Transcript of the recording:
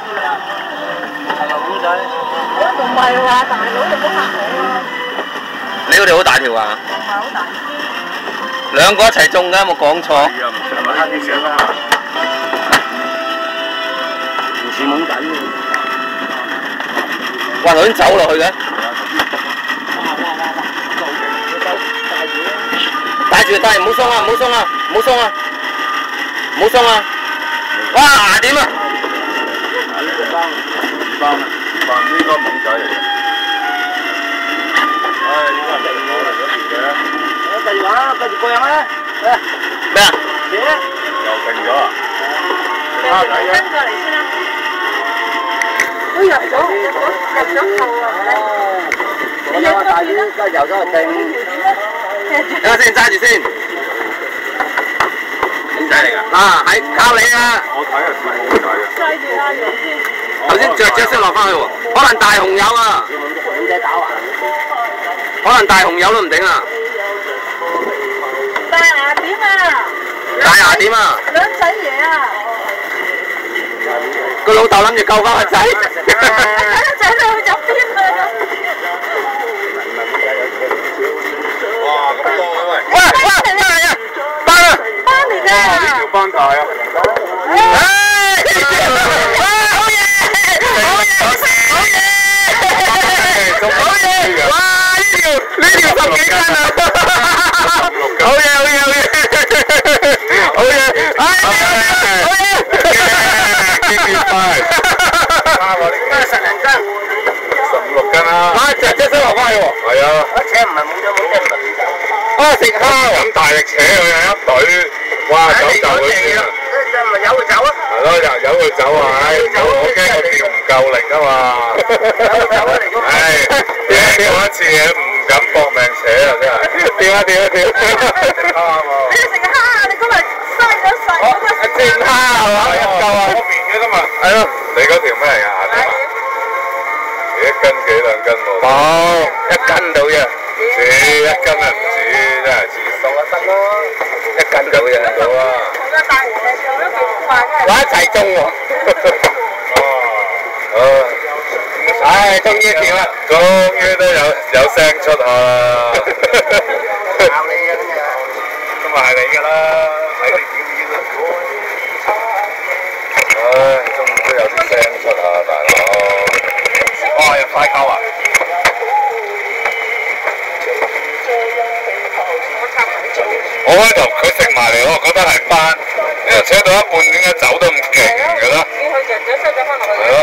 係咪公仔？唔係話大佬就唔好嚇我啊！你嗰條好大條啊？唔係好大。兩個一齊中㗎，有冇講錯？係啊，唔係咪黑啲聲啦？唔似懵仔喎。哇！頭先走落去嘅。帶住，唔好鬆啊！唔好鬆啊！唔好鬆啊！唔好鬆啊！哇！點啊？呢隻班應該懵仔嚟嘅。唉，應該係我嚟嗰邊嘅。繼續玩，繼續過癮啦！咩啊？又停咗啊！跟過嚟先啦。都入咗扣啊！你入咗去啦？而家游咗去定。等下先，揸住先。點仔嚟㗎？嗱，係靠你啊！我睇係似懵仔啊！揸住啦，你先。頭先着先落翻去喎，可能大紅友啊！懵仔打橫。可能大紅友都唔頂啊！大牙點啊？大牙點啊？兩仔爺啊！個老豆諗住救翻個仔。個仔去咗邊啊？哇！咁多嘅喂！喂！班啊！班嚟㗎！呢條班大啊！呢條10幾斤啊！好嘢！10零斤，15、16斤啦。隻先落翻去喎。係啊。扯唔係冇咗冇隻唔食蝦咁大力扯佢一隊，哇！走就佢先啊！咪由佢走啊！係咯，由佢走啊！我驚我吊唔夠力啊嘛！吊一次嘢唔敢搏命扯啊！真係吊啊！你食蝦啊！你今日嘥咗細嗰個煎蝦係嘛？一嚿啊！嗰邊嘅啫嘛。係咯。你嗰條咩嚟㗎？1斤幾2斤喎？冇1斤到啫。1斤啊唔止，真係至數一斤咯。1斤到嘅到啦。同個大爺做咗幾塊嘅。我一齊中喎。唉，終於掂啦！終於都有聲出啊！鬧你嘅咁樣。咁咪係你㗎啦，睇你表演啦。唉，終於都有啲聲出啊，大佬！哇，又快溝啊！我開頭佢食埋嚟，我覺得係斑，因為扯到一半點解走得咁勁㗎啦？見佢就咗收咗翻落去。係咯，